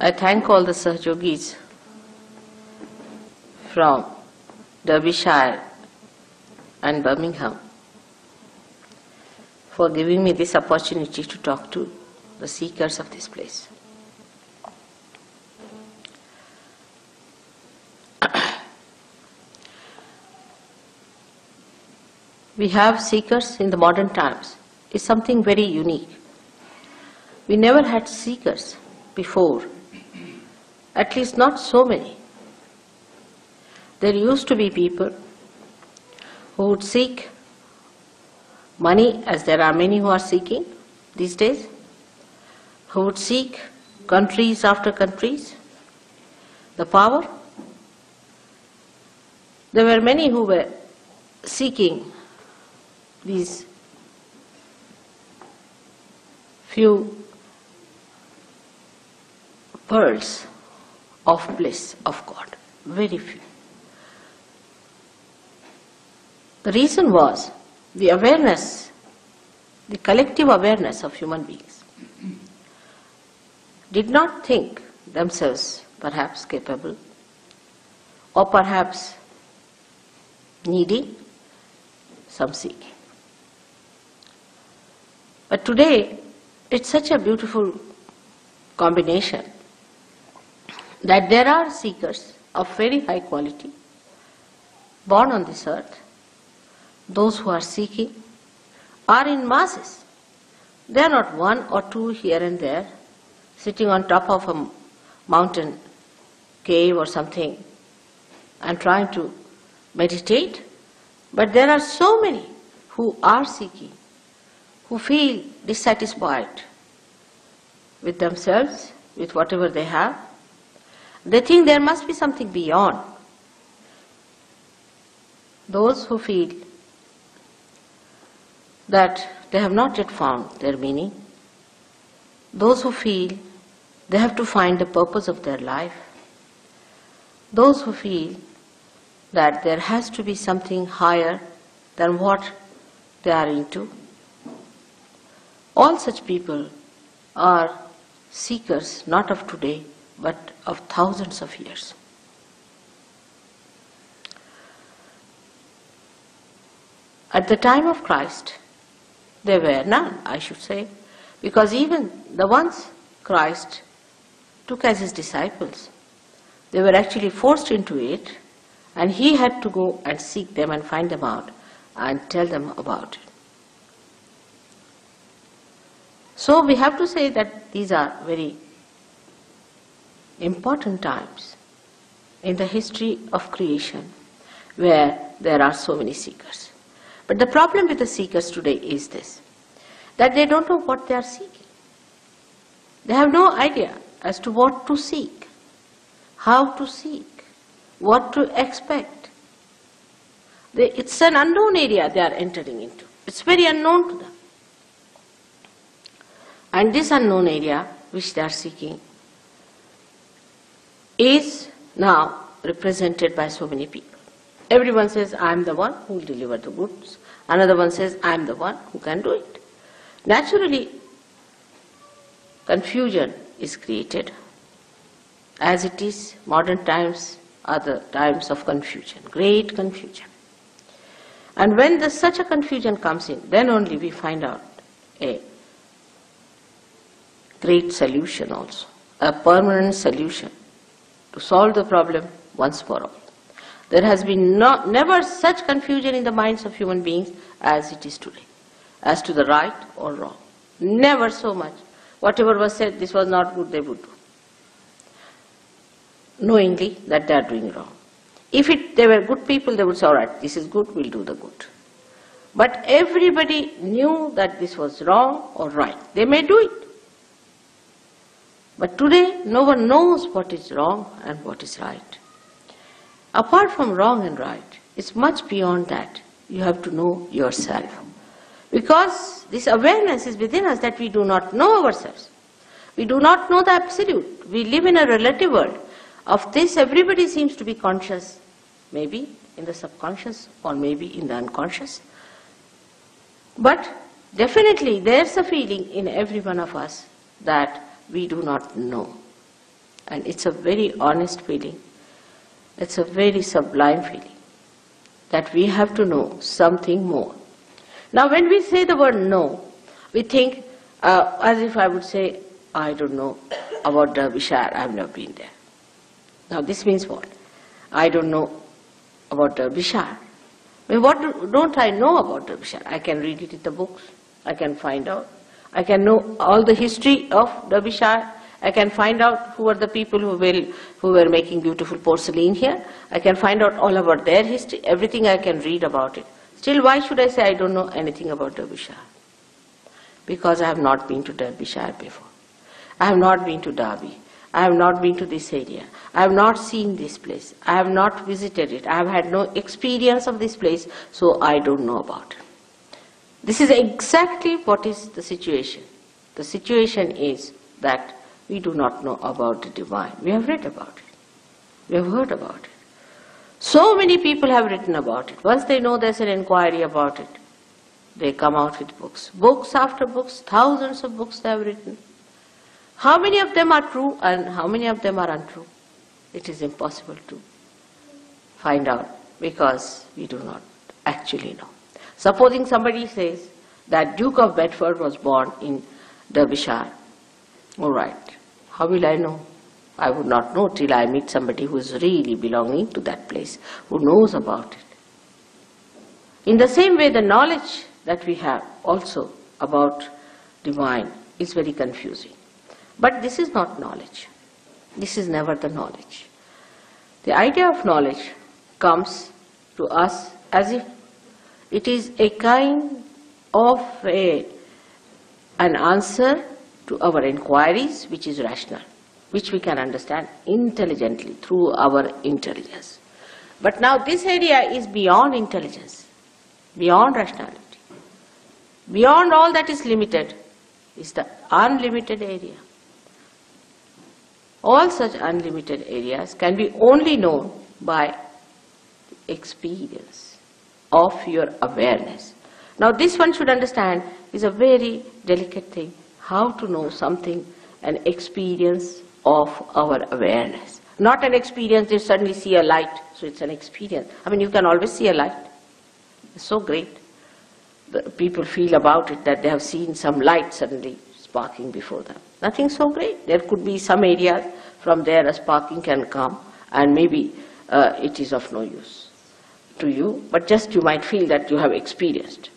I thank all the Sahajogis from Derbyshire and Birmingham for giving me this opportunity to talk to the seekers of this place. We have seekers in the modern times. It's something very unique. We never had seekers before, at least not so many. There used to be people who would seek money, as there are many who are seeking these days, who would seek countries after countries, the power. There were many who were seeking these few pearls of bliss of God, very few. The reason was the awareness, the collective awareness of human beings did not think themselves perhaps capable or perhaps needing some seeking. But today, it's such a beautiful combination that there are seekers of very high quality born on this earth. Those who are seeking are in masses. They are not one or two here and there, sitting on top of a mountain cave or something and trying to meditate. But there are so many who are seeking, who feel dissatisfied with themselves, with whatever they have. They think there must be something beyond. Those who feel that they have not yet found their meaning, those who feel they have to find the purpose of their life, those who feel that there has to be something higher than what they are into. All such people are seekers not of today, but of thousands of years. At the time of Christ, there were none, I should say, because even the ones Christ took as his disciples, they were actually forced into it, and he had to go and seek them and find them out and tell them about it. So we have to say that these are very important times in the history of creation where there are so many seekers. But the problem with the seekers today is this, that they don't know what they are seeking. They have no idea as to what to seek, how to seek, what to expect. It's an unknown area they are entering into. It's very unknown to them. And this unknown area which they are seeking is now represented by so many people. Everyone says, I am the one who will deliver the goods. Another one says, I am the one who can do it. Naturally, confusion is created. As it is, modern times are the times of confusion, great confusion. And when such a confusion comes in, then only we find out a great solution also, a permanent solution to solve the problem once for all. There has been never such confusion in the minds of human beings as it is today, as to the right or wrong. Never so much. Whatever was said, this was not good, they would do, knowingly that they are doing wrong. If they were good people, they would say, all right, this is good, we'll do the good. But everybody knew that this was wrong or right. They may do it. But today, no one knows what is wrong and what is right. Apart from wrong and right, it's much beyond that. You have to know yourself. Because this awareness is within us that we do not know ourselves. We do not know the absolute. We live in a relative world. Of this, everybody seems to be conscious, maybe in the subconscious or maybe in the unconscious. But definitely there's a feeling in every one of us that we do not know. And it's a very honest feeling. It's a very sublime feeling that we have to know something more. Now when we say the word know, we think as if I would say, I don't know about Derbyshire, I have never been there. Now this means what? I don't know about Derbyshire. I mean, what don't I know about Derbyshire? I can read it in the books. I can find out. I can know all the history of Derbyshire. I can find out who are the people who were making beautiful porcelain here. I can find out all about their history. Everything I can read about it. Still, why should I say I don't know anything about Derbyshire? Because I have not been to Derbyshire before. I have not been to Derby. I have not been to this area. I have not seen this place. I have not visited it. I have had no experience of this place, so I don't know about it. This is exactly what is the situation. The situation is that we do not know about the divine. We have read about it. We have heard about it. So many people have written about it. Once they know there's an inquiry about it, they come out with books. Books after books, thousands of books they have written. How many of them are true and how many of them are untrue? It is impossible to find out because we do not actually know. Supposing somebody says that Duke of Bedford was born in Derbyshire. All right. How will I know? I would not know till I meet somebody who is really belonging to that place, who knows about it. In the same way, the knowledge that we have also about divine is very confusing. But this is not knowledge. This is never the knowledge. The idea of knowledge comes to us as if it is a kind of an answer to our inquiries which is rational, which we can understand intelligently through our intelligence. But now this area is beyond intelligence, beyond rationality. Beyond all that is limited is the unlimited area. All such unlimited areas can be only known by experience of your awareness. Now this one should understand is a very delicate thing, how to know something, an experience of our awareness. Not an experience you suddenly see a light, so it's an experience. I mean, you can always see a light. It's so great. The people feel about it that they have seen some light suddenly sparking before them. Nothing so great. There could be some areas from there a sparking can come and maybe it is of no use to you, but just you might feel that you have experienced.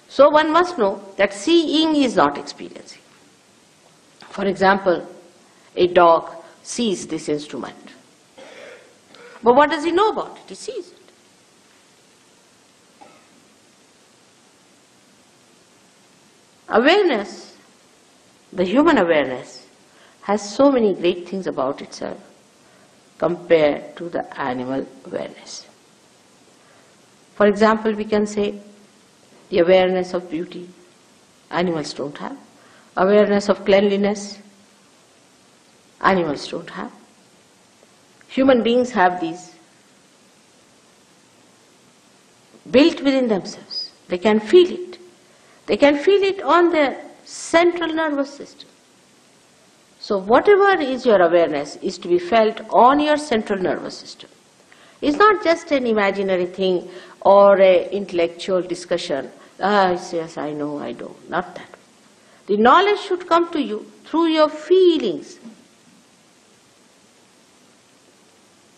So one must know that seeing is not experiencing. For example, a dog sees this instrument. But what does he know about it? He sees it. Awareness, the human awareness, has so many great things about itself compared to the animal awareness. For example, we can say the awareness of beauty, animals don't have. Awareness of cleanliness, animals don't have. Human beings have these built within themselves. They can feel it. They can feel it on their central nervous system. So whatever is your awareness is to be felt on your central nervous system. It's not just an imaginary thing or an intellectual discussion. Yes, I know, I don't. Not that. The knowledge should come to you through your feelings.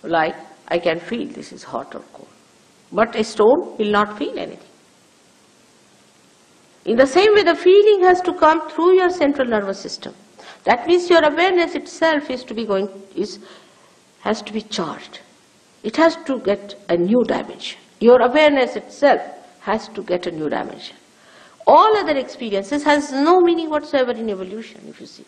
Like, I can feel this is hot or cold. But a stone will not feel anything. In the same way, the feeling has to come through your central nervous system. That means your awareness itself has to be charged. It has to get a new dimension. Your awareness itself has to get a new dimension. All other experiences has no meaning whatsoever in evolution, if you see.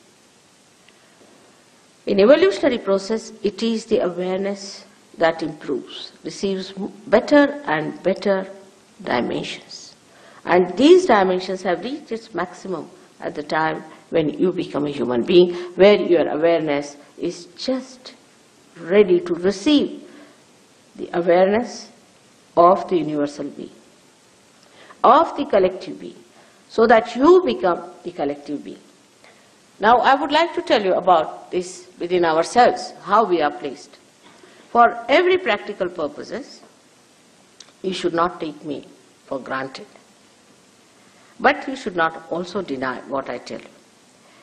In evolutionary process, it is the awareness that improves, receives better and better dimensions. And these dimensions have reached its maximum at the time when you become a human being, where your awareness is just ready to receive the awareness of the universal being, of the collective being, so that you become the collective being. Now I would like to tell you about this within ourselves, how we are placed. For every practical purposes, you should not take me for granted. But you should not also deny what I tell you.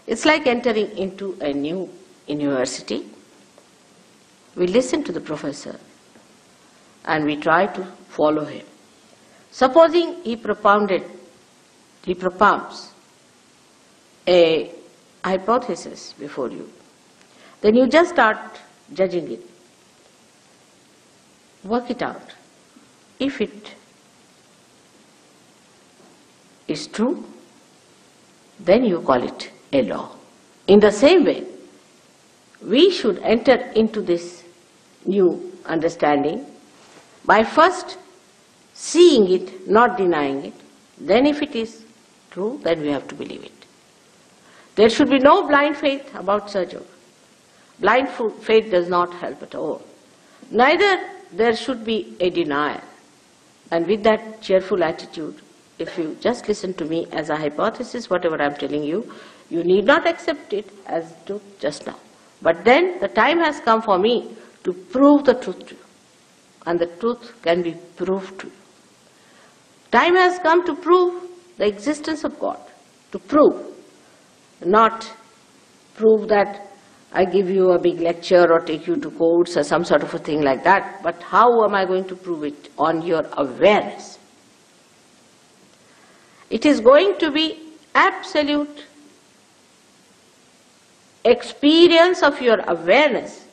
It's like entering into a new university. We listen to the professor and we try to follow him. Supposing he propounds a hypothesis before you, then you just start judging it. Work it out. If it is true, then you call it a law. In the same way, we should enter into this new understanding by first seeing it, not denying it. Then if it is true, then we have to believe it. There should be no blind faith about surgery. Blind faith does not help at all. Neither there should be a denial. And with that cheerful attitude, if you just listen to me as a hypothesis, whatever I am telling you, you need not accept it as truth just now. But then the time has come for me to prove the truth to you. And the truth can be proved to you. Time has come to prove the existence of God. To prove. Not prove that I give you a big lecture or take you to courts or some sort of a thing like that. But how am I going to prove it? On your awareness. It is going to be absolute experience of your awareness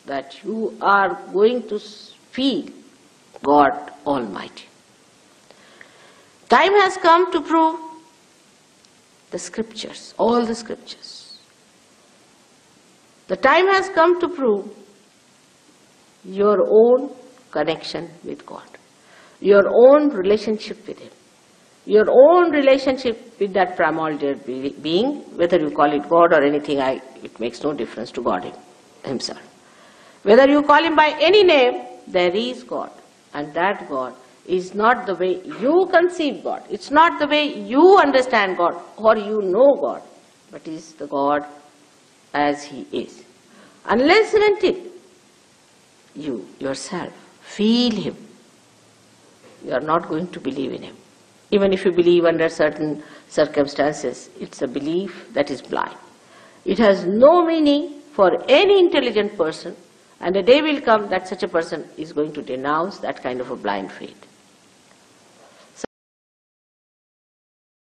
that you are going to feel God Almighty. Time has come to prove the scriptures, all the scriptures. The time has come to prove your own connection with God, your own relationship with Him, your own relationship with that primordial being, whether you call it God or anything, it makes no difference to God Himself. Whether you call Him by any name, there is God. And that God is not the way you conceive God. It's not the way you understand God or you know God, but is the God as He is. Unless and until you yourself feel Him, you are not going to believe in Him. Even if you believe under certain circumstances, it's a belief that is blind. It has no meaning for any intelligent person, and a day will come that such a person is going to denounce that kind of a blind faith.